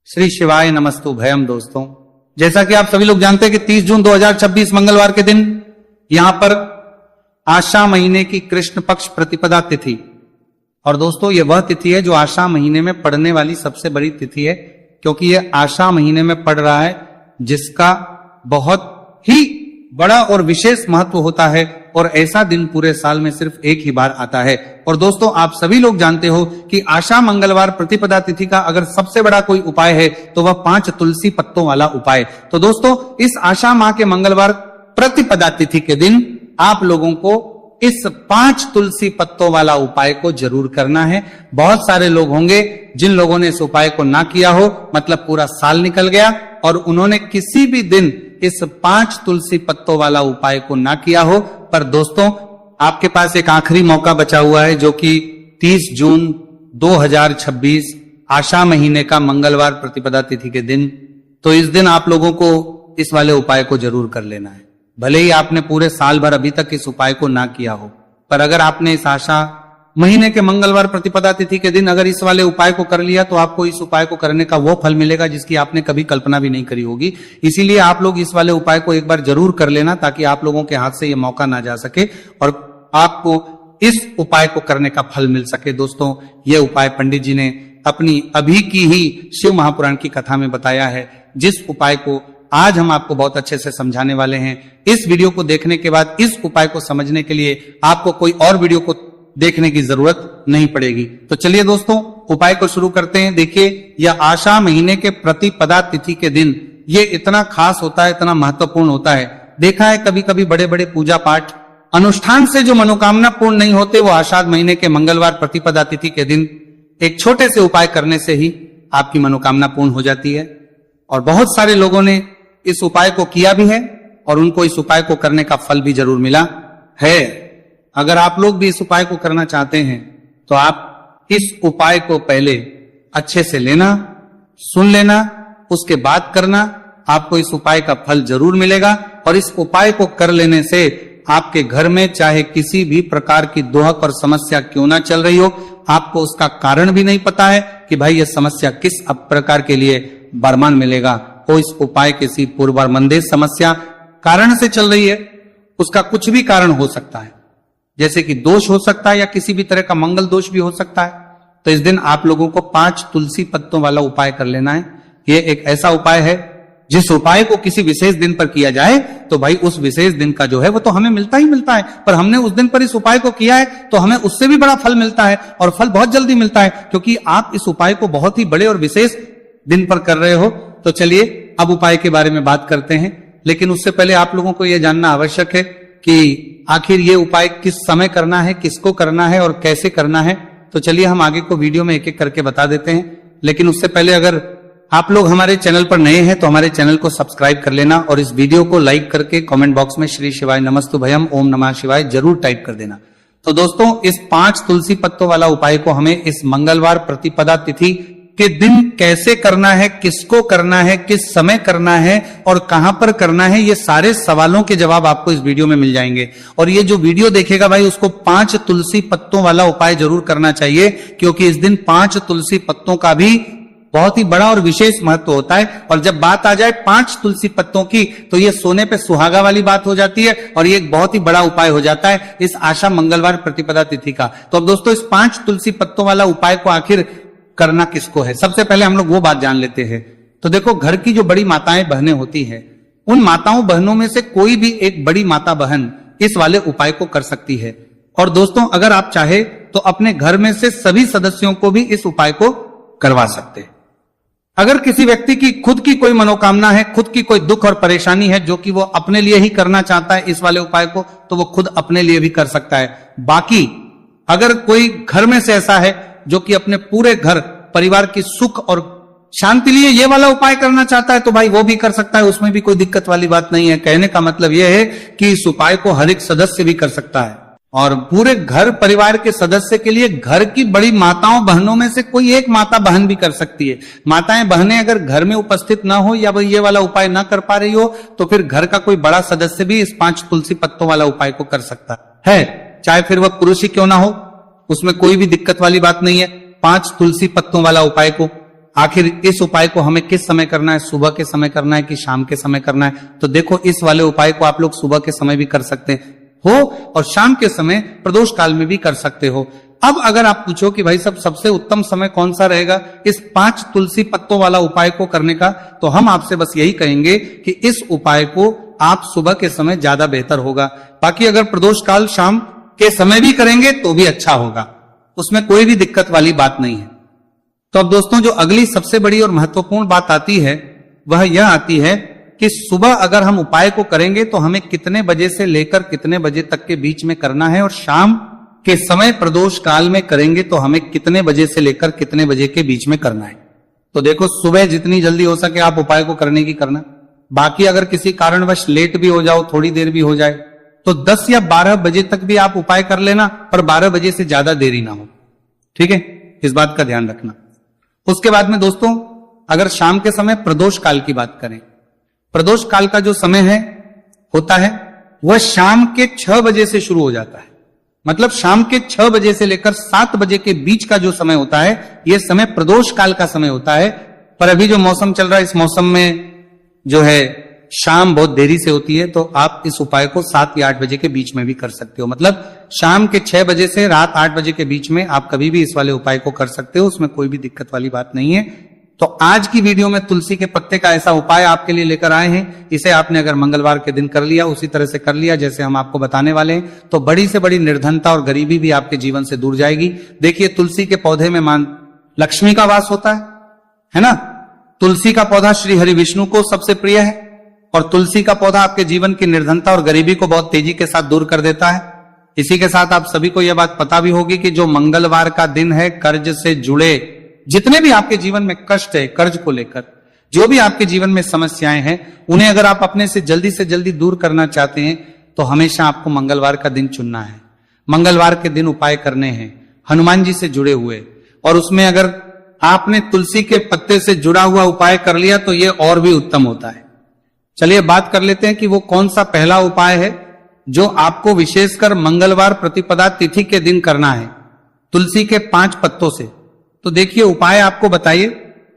श्री शिवाय नमस्तु भयम। दोस्तों, जैसा कि आप सभी लोग जानते हैं कि 30 जून 2026 मंगलवार के दिन यहां पर आशा महीने की कृष्ण पक्ष प्रतिपदा तिथि, और दोस्तों यह वह तिथि है जो आशा महीने में पड़ने वाली सबसे बड़ी तिथि है, क्योंकि यह आशा महीने में पड़ रहा है जिसका बहुत ही बड़ा और विशेष महत्व होता है, और ऐसा दिन पूरे साल में सिर्फ एक ही बार आता है। और दोस्तों, आप सभी लोग जानते हो कि आशा मंगलवार प्रतिपदा तिथि का अगर सबसे बड़ा कोई उपाय है तो वह 5 तुलसी पत्तों वाला उपाय। तो दोस्तों, इस आशा माह के मंगलवार प्रतिपदा तिथि के दिन आप लोगों को इस 5 तुलसी पत्तों वाला उपाय को जरूर करना है। बहुत सारे लोग होंगे जिन लोगों ने इस उपाय को ना किया हो, मतलब पूरा साल निकल गया और उन्होंने किसी भी दिन इस 5 तुलसी पत्तों वाला उपाय को ना किया हो। पर दोस्तों, आपके पास एक आखिरी मौका बचा हुआ है, जो कि 30 जून 2026 आशा महीने का मंगलवार प्रतिपदा तिथि के दिन। तो इस दिन आप लोगों को इस वाले उपाय को जरूर कर लेना है। भले ही आपने पूरे साल भर अभी तक इस उपाय को ना किया हो, पर अगर आपने इस आशा महीने के मंगलवार प्रतिपदा तिथि के दिन अगर इस वाले उपाय को कर लिया तो आपको इस उपाय को करने का वो फल मिलेगा जिसकी आपने कभी कल्पना भी नहीं करी होगी। इसीलिए आप लोग इस वाले उपाय को एक बार जरूर कर लेना, ताकि आप लोगों के हाथ से ये मौका ना जा सके और आपको इस उपाय को करने का फल मिल सके। दोस्तों, ये उपाय पंडित जी ने अपनी अभी की ही शिव महापुराण की कथा में बताया है, जिस उपाय को आज हम आपको बहुत अच्छे से समझाने वाले हैं। इस वीडियो को देखने के बाद इस उपाय को समझने के लिए आपको कोई और वीडियो को देखने की जरूरत नहीं पड़ेगी। तो चलिए दोस्तों, उपाय को शुरू करते हैं। देखिए, यह आशा महीने के प्रतिपदा तिथि के दिन ये इतना खास होता है, इतना महत्वपूर्ण होता है। देखा है कभी कभी बड़े बड़े पूजा पाठ अनुष्ठान से जो मनोकामना पूर्ण नहीं होते, वो आषाढ़ महीने के मंगलवार प्रतिपदा तिथि के दिन एक छोटे से उपाय करने से ही आपकी मनोकामना पूर्ण हो जाती है। और बहुत सारे लोगों ने इस उपाय को किया भी है और उनको इस उपाय को करने का फल भी जरूर मिला है। अगर आप लोग भी इस उपाय को करना चाहते हैं तो आप इस उपाय को पहले अच्छे से लेना, सुन लेना, उसके बाद करना। आपको इस उपाय का फल जरूर मिलेगा। और इस उपाय को कर लेने से आपके घर में चाहे किसी भी प्रकार की दोहक और समस्या क्यों ना चल रही हो, आपको उसका कारण भी नहीं पता है कि भाई यह समस्या किस प्रकार के लिए बरमान मिलेगा। वो इस उपाय किसी पूर्वार्मंदेश समस्या कारण से चल रही है, उसका कुछ भी कारण हो सकता है, जैसे कि दोष हो सकता है या किसी भी तरह का मंगल दोष भी हो सकता है। तो इस दिन आप लोगों को 5 तुलसी पत्तों वाला उपाय कर लेना है। ये एक ऐसा उपाय है जिस उपाय को किसी विशेष दिन पर किया जाए तो भाई उस विशेष दिन का जो है वो तो हमें मिलता ही मिलता है, पर हमने उस दिन पर इस उपाय को किया है तो हमें उससे भी बड़ा फल मिलता है, और फल बहुत जल्दी मिलता है, क्योंकि आप इस उपाय को बहुत ही बड़े और विशेष दिन पर कर रहे हो। तो चलिए अब उपाय के बारे में बात करते हैं, लेकिन उससे पहले आप लोगों को यह जानना आवश्यक है कि आखिर ये उपाय किस समय करना है, किसको करना है और कैसे करना है। तो चलिए हम आगे को वीडियो में एक एक करके बता देते हैं। लेकिन उससे पहले अगर आप लोग हमारे चैनल पर नए हैं तो हमारे चैनल को सब्सक्राइब कर लेना, और इस वीडियो को लाइक करके कमेंट बॉक्स में श्री शिवाय नमस्तु भयम ओम नमः शिवाय जरूर टाइप कर देना। तो दोस्तों, इस 5 तुलसी पत्तों वाला उपाय को हमें इस मंगलवार प्रतिपदा तिथि के दिन कैसे करना है, किसको करना है, किस समय करना है और कहां पर करना है, ये सारे सवालों के जवाब आपको इस वीडियो में मिल जाएंगे। और ये जो वीडियो देखेगा भाई, उसको 5 तुलसी पत्तों वाला उपाय जरूर करना चाहिए, क्योंकि इस दिन 5 तुलसी पत्तों का भी बहुत ही बड़ा और विशेष महत्व होता है। और जब बात आ जाए 5 तुलसी पत्तों की, तो ये सोने पे सुहागा वाली बात हो जाती है, और ये एक बहुत ही बड़ा उपाय हो जाता है इस आशा मंगलवार प्रतिपदा तिथि का। तो अब दोस्तों, इस 5 तुलसी पत्तों वाला उपाय को आखिर करना किसको है, सबसे पहले हम लोग वो बात जान लेते हैं। तो देखो, घर की जो बड़ी माताएं बहनें होती हैं, उन माताओं बहनों में से कोई भी एक बड़ी माता बहन इस वाले उपाय को कर सकती है। और दोस्तों, अगर आप चाहे तो अपने घर में से सभी सदस्यों को भी इस उपाय को करवा सकते हैं। अगर किसी व्यक्ति की खुद की कोई मनोकामना है, खुद की कोई दुख और परेशानी है जो कि वो अपने लिए ही करना चाहता है इस वाले उपाय को, तो वो खुद अपने लिए भी कर सकता है। बाकी अगर कोई घर में से ऐसा है जो कि अपने पूरे घर परिवार की सुख और शांति लिए ये वाला उपाय करना चाहता है, तो भाई वो भी कर सकता है, उसमें भी कोई दिक्कत वाली बात नहीं है। कहने का मतलब यह है कि इस उपाय को हर एक सदस्य भी कर सकता है, और पूरे घर परिवार के सदस्य के लिए घर की बड़ी माताओं बहनों में से कोई एक माता बहन भी कर सकती है। माताएं बहनें अगर घर में उपस्थित ना हो या ये वाला उपाय ना कर पा रही हो, तो फिर घर का कोई बड़ा सदस्य भी इस 5 तुलसी पत्तों वाला उपाय को कर सकता है, चाहे फिर वह पुरुष ही क्यों ना हो, उसमें कोई भी दिक्कत वाली बात नहीं है। 5 तुलसी पत्तों वाला उपाय को आखिर इस उपाय को हमें किस समय करना है, सुबह के समय करना है कि शाम के समय करना है? तो देखो, इस वाले उपाय को आप लोग सुबह के समय भी कर सकते हो और शाम के समय प्रदोष काल में भी कर सकते हो। अब अगर आप पूछो कि भाई सबसे उत्तम समय कौन सा रहेगा इस 5 तुलसी पत्तों वाला उपाय को करने का, तो हम आपसे बस यही कहेंगे कि इस उपाय को आप सुबह के समय ज्यादा बेहतर होगा। बाकी अगर प्रदोष काल शाम के समय भी करेंगे तो भी अच्छा होगा, उसमें कोई भी दिक्कत वाली बात नहीं है। तो अब दोस्तों, जो अगली सबसे बड़ी और महत्वपूर्ण बात आती है वह यह आती है कि सुबह अगर हम उपाय को करेंगे तो हमें कितने बजे से लेकर कितने बजे तक के बीच में करना है, और शाम के समय प्रदोष काल में करेंगे तो हमें कितने बजे से लेकर कितने बजे के बीच में करना है। तो देखो, सुबह जितनी जल्दी हो सके आप उपाय को करने की करना। बाकी अगर किसी कारणवश लेट भी हो जाओ, थोड़ी देर भी हो जाए, तो 10 या 12 बजे तक भी आप उपाय कर लेना, पर 12 बजे से ज्यादा देरी ना हो। ठीक है, इस बात का ध्यान रखना। उसके बाद में दोस्तों, अगर शाम के समय प्रदोष काल की बात करें, प्रदोष काल का जो समय है होता है वह शाम के 6 बजे से शुरू हो जाता है। मतलब शाम के 6 बजे से लेकर 7 बजे के बीच का जो समय होता है, यह समय प्रदोष काल का समय होता है। पर अभी जो मौसम चल रहा है, इस मौसम में जो है शाम बहुत देरी से होती है, तो आप इस उपाय को 7 या 8 बजे के बीच में भी कर सकते हो। मतलब शाम के 6 बजे से रात 8 बजे के बीच में आप कभी भी इस वाले उपाय को कर सकते हो, उसमें कोई भी दिक्कत वाली बात नहीं है। तो आज की वीडियो में तुलसी के पत्ते का ऐसा उपाय आपके लिए लेकर आए हैं। इसे आपने अगर मंगलवार के दिन कर लिया, उसी तरह से कर लिया जैसे हम आपको बताने वाले हैं, तो बड़ी से बड़ी निर्धनता और गरीबी भी आपके जीवन से दूर जाएगी। देखिए, तुलसी के पौधे में मां लक्ष्मी का वास होता है ना। तुलसी का पौधा श्री हरि विष्णु को सबसे प्रिय है, और तुलसी का पौधा आपके जीवन की निर्धनता और गरीबी को बहुत तेजी के साथ दूर कर देता है। इसी के साथ आप सभी को यह बात पता भी होगी कि जो मंगलवार का दिन है, कर्ज से जुड़े जितने भी आपके जीवन में कष्ट है, कर्ज को लेकर जो भी आपके जीवन में समस्याएं हैं, उन्हें अगर आप अपने से जल्दी दूर करना चाहते हैं तो हमेशा आपको मंगलवार का दिन चुनना है। मंगलवार के दिन उपाय करने हैं हनुमान जी से जुड़े हुए, और उसमें अगर आपने तुलसी के पत्ते से जुड़ा हुआ उपाय कर लिया तो यह और भी उत्तम होता है। चलिए बात कर लेते हैं कि वो कौन सा पहला उपाय है जो आपको विशेषकर मंगलवार प्रतिपदा तिथि के दिन करना है तुलसी के 5 पत्तों से। तो देखिए, उपाय आपको बताइए।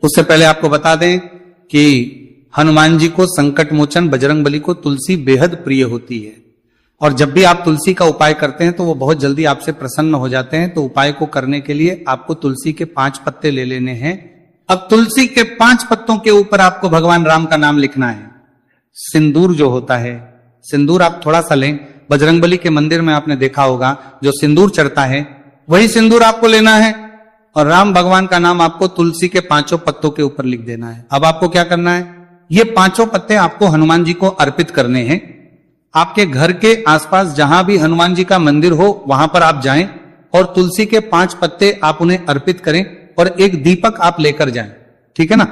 उससे पहले आपको बता दें कि हनुमान जी को, संकट मोचन बजरंगबली को तुलसी बेहद प्रिय होती है, और जब भी आप तुलसी का उपाय करते हैं तो वो बहुत जल्दी आपसे प्रसन्न हो जाते हैं। तो उपाय को करने के लिए आपको तुलसी के 5 पत्ते ले लेने हैं। अब तुलसी के 5 पत्तों के ऊपर आपको भगवान राम का नाम लिखना है। सिंदूर जो होता है, सिंदूर आप थोड़ा सा लें। बजरंगबली के मंदिर में आपने देखा होगा जो सिंदूर चढ़ता है, वही सिंदूर आपको लेना है, और राम भगवान का नाम आपको तुलसी के 5 पत्तों के ऊपर लिख देना है। अब आपको क्या करना है, ये 5 पत्ते आपको हनुमान जी को अर्पित करने हैं। आपके घर के आसपास जहां भी हनुमान जी का मंदिर हो वहां पर आप जाएं और तुलसी के 5 पत्ते आप उन्हें अर्पित करें, और एक दीपक आप लेकर जाएं। ठीक है ना।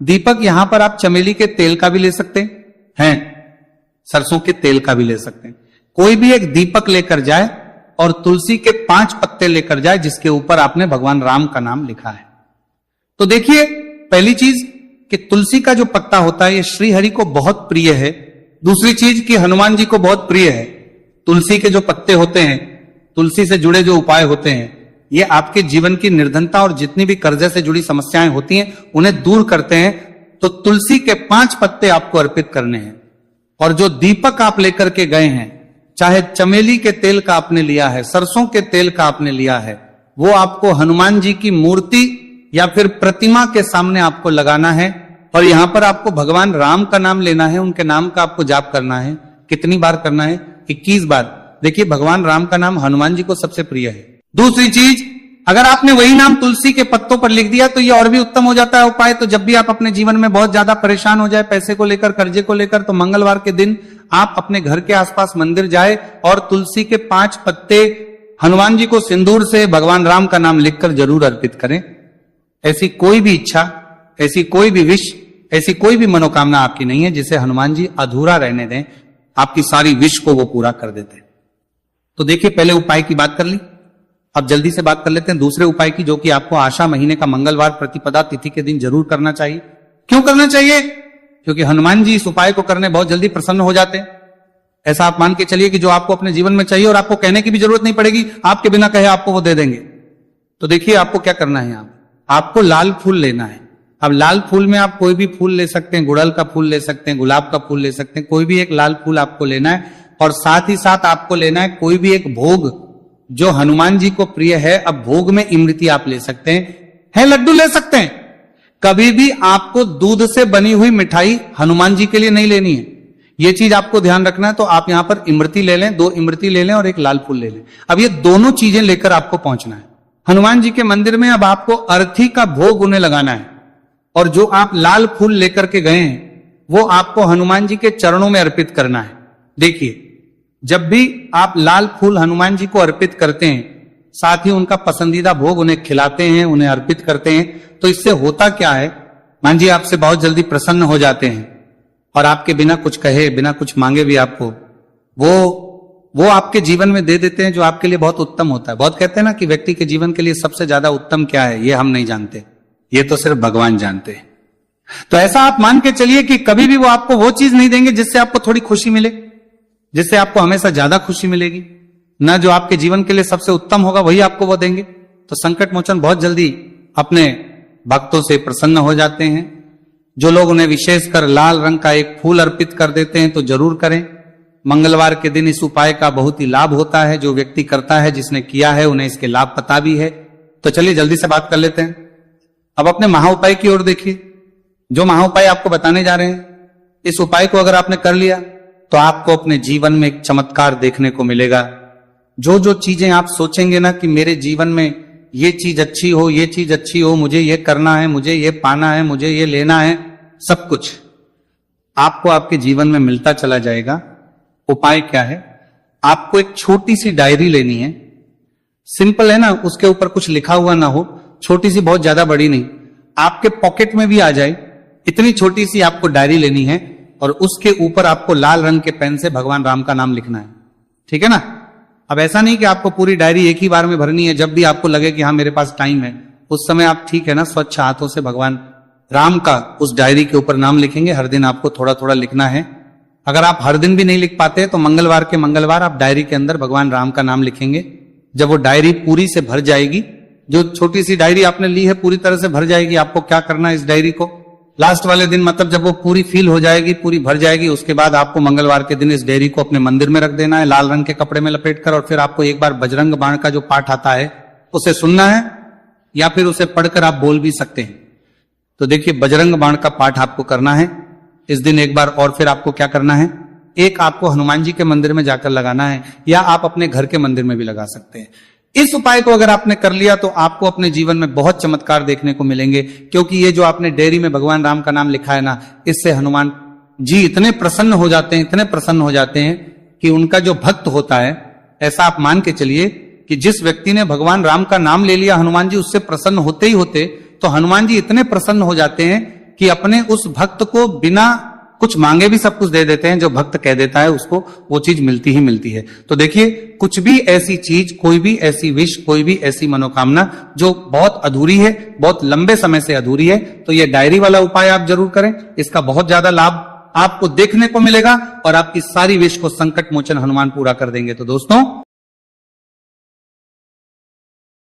दीपक यहां पर आप चमेली के तेल का भी ले सकते हैं, सरसों के तेल का भी ले सकते हैं। कोई भी एक दीपक लेकर जाए और तुलसी के 5 पत्ते लेकर जाए जिसके ऊपर आपने भगवान राम का नाम लिखा है। तो देखिए, पहली चीज कि तुलसी का जो पत्ता होता है ये श्री हरि को बहुत प्रिय है। दूसरी चीज कि हनुमान जी को बहुत प्रिय है। तुलसी के जो पत्ते होते हैं, तुलसी से जुड़े जो उपाय होते हैं, ये आपके जीवन की निर्धनता और जितनी भी कर्जे से जुड़ी समस्याएं होती हैं उन्हें दूर करते हैं। तो तुलसी के 5 पत्ते आपको अर्पित करने हैं, और जो दीपक आप लेकर के गए हैं, चाहे चमेली के तेल का आपने लिया है, सरसों के तेल का आपने लिया है, वो आपको हनुमान जी की मूर्ति या फिर प्रतिमा के सामने आपको लगाना है, और यहां पर आपको भगवान राम का नाम लेना है, उनके नाम का आपको जाप करना है। कितनी बार करना है? 21 बार। देखिए, भगवान राम का नाम हनुमान जी को सबसे प्रिय है। दूसरी चीज, अगर आपने वही नाम तुलसी के पत्तों पर लिख दिया तो ये और भी उत्तम हो जाता है उपाय। तो जब भी आप अपने जीवन में बहुत ज्यादा परेशान हो जाए पैसे को लेकर, कर्जे को लेकर, तो मंगलवार के दिन आप अपने घर के आसपास मंदिर जाए और तुलसी के 5 पत्ते हनुमान जी को सिंदूर से भगवान राम का नाम लिखकर जरूर अर्पित करें। ऐसी कोई भी इच्छा, ऐसी कोई भी विश, ऐसी कोई भी मनोकामना आपकी नहीं है जिसे हनुमान जी अधूरा रहने दें। आपकी सारी विश को वो पूरा कर देते हैं। तो देखिए, पहले उपाय की बात कर ली, अब जल्दी से बात कर लेते हैं दूसरे उपाय की, जो कि आपको आशा महीने का मंगलवार प्रतिपदा तिथि के दिन जरूर करना चाहिए। क्यों करना चाहिए? क्योंकि हनुमान जी इस उपाय को करने बहुत जल्दी प्रसन्न हो जाते हैं। ऐसा आप मान के चलिए कि जो आपको अपने जीवन में चाहिए और आपको कहने की भी जरूरत नहीं पड़ेगी, आपके बिना कहे आपको वो दे देंगे। तो देखिए, आपको क्या करना है, आपको लाल फूल लेना है। अब लाल फूल में आप कोई भी फूल ले सकते हैं, गुड़हल का फूल ले सकते हैं, गुलाब का फूल ले सकते हैं, कोई भी एक लाल फूल आपको लेना है। और साथ ही साथ आपको लेना है कोई भी एक भोग जो हनुमान जी को प्रिय है। अब भोग में इमरती आप ले सकते हैं, लड्डू ले सकते हैं। कभी भी आपको दूध से बनी हुई मिठाई हनुमान जी के लिए नहीं लेनी है, ये चीज आपको ध्यान रखना है। तो आप यहां पर इमरती ले लें, 2 इमरती ले लें और एक लाल फूल ले लें। अब ये दोनों चीजें लेकर आपको पहुंचना है हनुमान जी के मंदिर में। अब आपको अर्थी का भोग उन्हें लगाना है, और जो आप लाल फूल लेकर के गए हैं वो आपको हनुमान जी के चरणों में अर्पित करना है। देखिए, जब भी आप लाल फूल हनुमान जी को अर्पित करते हैं, साथ ही उनका पसंदीदा भोग उन्हें खिलाते हैं, उन्हें अर्पित करते हैं, तो इससे होता क्या है, मान जी आपसे बहुत जल्दी प्रसन्न हो जाते हैं और आपके बिना कुछ कहे, बिना कुछ मांगे भी आपको वो आपके जीवन में दे देते हैं, जो आपके लिए बहुत उत्तम होता है। बहुत कहते हैं ना कि व्यक्ति के जीवन के लिए सबसे ज्यादा उत्तम क्या है, ये हम नहीं जानते, ये तो सिर्फ भगवान जानते हैं। तो ऐसा आप मान के चलिए कि कभी भी वो आपको वो चीज नहीं देंगे जिससे आपको थोड़ी खुशी मिले, जिससे आपको हमेशा ज्यादा खुशी मिलेगी। ना जो आपके जीवन के लिए सबसे उत्तम होगा वही आपको वो देंगे। तो संकट मोचन बहुत जल्दी अपने भक्तों से प्रसन्न हो जाते हैं। जो लोग उन्हें विशेषकर लाल रंग का एक फूल अर्पित कर देते हैं तो जरूर करें। मंगलवार के दिन इस उपाय का बहुत ही लाभ होता है। जो व्यक्ति करता है, जिसने किया है, उन्हें इसके लाभ पता भी है। तो चलिए जल्दी से बात कर लेते हैं। अब अपने महाउपाय की ओर देखिए। जो महाउपाय आपको बताने जा रहे हैं, इस उपाय को अगर आपने कर लिया तो आपको अपने जीवन में एक चमत्कार देखने को मिलेगा। जो जो चीजें आप सोचेंगे ना कि मेरे जीवन में ये चीज अच्छी हो, ये चीज अच्छी हो, मुझे ये करना है, मुझे ये पाना है, मुझे ये लेना है, सब कुछ आपको आपके जीवन में मिलता चला जाएगा। उपाय क्या है? आपको एक छोटी सी डायरी लेनी है। सिंपल है ना, उसके ऊपर कुछ लिखा हुआ ना हो, छोटी सी, बहुत ज्यादा बड़ी नहीं, आपके पॉकेट में भी आ जाए, इतनी छोटी सी आपको डायरी लेनी है। और उसके ऊपर आपको लाल रंग के पेन से भगवान राम का नाम लिखना है। ठीक है ना? अब ऐसा नहीं कि आपको पूरी डायरी एक ही बार में भरनी है। जब भी आपको लगे कि हाँ मेरे पास टाइम है, उस समय आप, ठीक है ना, स्वच्छ हाथों से भगवान राम का उस डायरी के ऊपर नाम लिखेंगे। हर दिन आपको थोड़ा थोड़ा लिखना है। अगर आप हर दिन भी नहीं लिख पाते तो मंगलवार के मंगलवार आप डायरी के अंदर भगवान राम का नाम लिखेंगे। जब वो डायरी पूरी से भर जाएगी, जो छोटी सी डायरी आपने ली है पूरी तरह से भर जाएगी, आपको क्या करना है, इस डायरी को लास्ट वाले दिन, मतलब जब वो पूरी फील हो जाएगी, पूरी भर जाएगी, उसके बाद आपको मंगलवार के दिन इस डायरी को अपने मंदिर में रख देना है, लाल रंग के कपड़े में लपेटकर। और फिर आपको एक बार बजरंग बाण का जो पाठ आता है उसे सुनना है, या फिर उसे पढ़कर आप बोल भी सकते हैं। तो देखिए, बजरंग बाण का पाठ आपको करना है इस दिन एक बार। और फिर आपको क्या करना है, एक आपको हनुमान जी के मंदिर में जाकर लगाना है, या आप अपने घर के मंदिर में भी लगा सकते हैं। इस उपाय को अगर आपने कर लिया तो आपको अपने जीवन में बहुत चमत्कार देखने को मिलेंगे। क्योंकि ये जो आपने डायरी में भगवान राम का नाम लिखा है ना, इससे हनुमान जी इतने प्रसन्न हो जाते हैं, इतने प्रसन्न हो जाते हैं कि उनका जो भक्त होता है, ऐसा आप मान के चलिए कि जिस व्यक्ति ने भगवान राम का नाम ले लिया, हनुमान जी उससे प्रसन्न होते ही होते, तो हनुमान जी इतने प्रसन्न हो जाते हैं कि अपने उस भक्त को बिना कुछ मांगे भी सब कुछ दे देते हैं। जो भक्त कह देता है उसको वो चीज मिलती ही मिलती है। तो देखिए, कुछ भी ऐसी चीज, कोई भी ऐसी विश, कोई भी ऐसी मनोकामना जो बहुत अधूरी है, बहुत लंबे समय से अधूरी है, तो ये डायरी वाला उपाय आप जरूर करें। इसका बहुत ज्यादा लाभ आपको देखने को मिलेगा और आपकी सारी विश को संकट मोचन हनुमान पूरा कर देंगे। तो दोस्तों,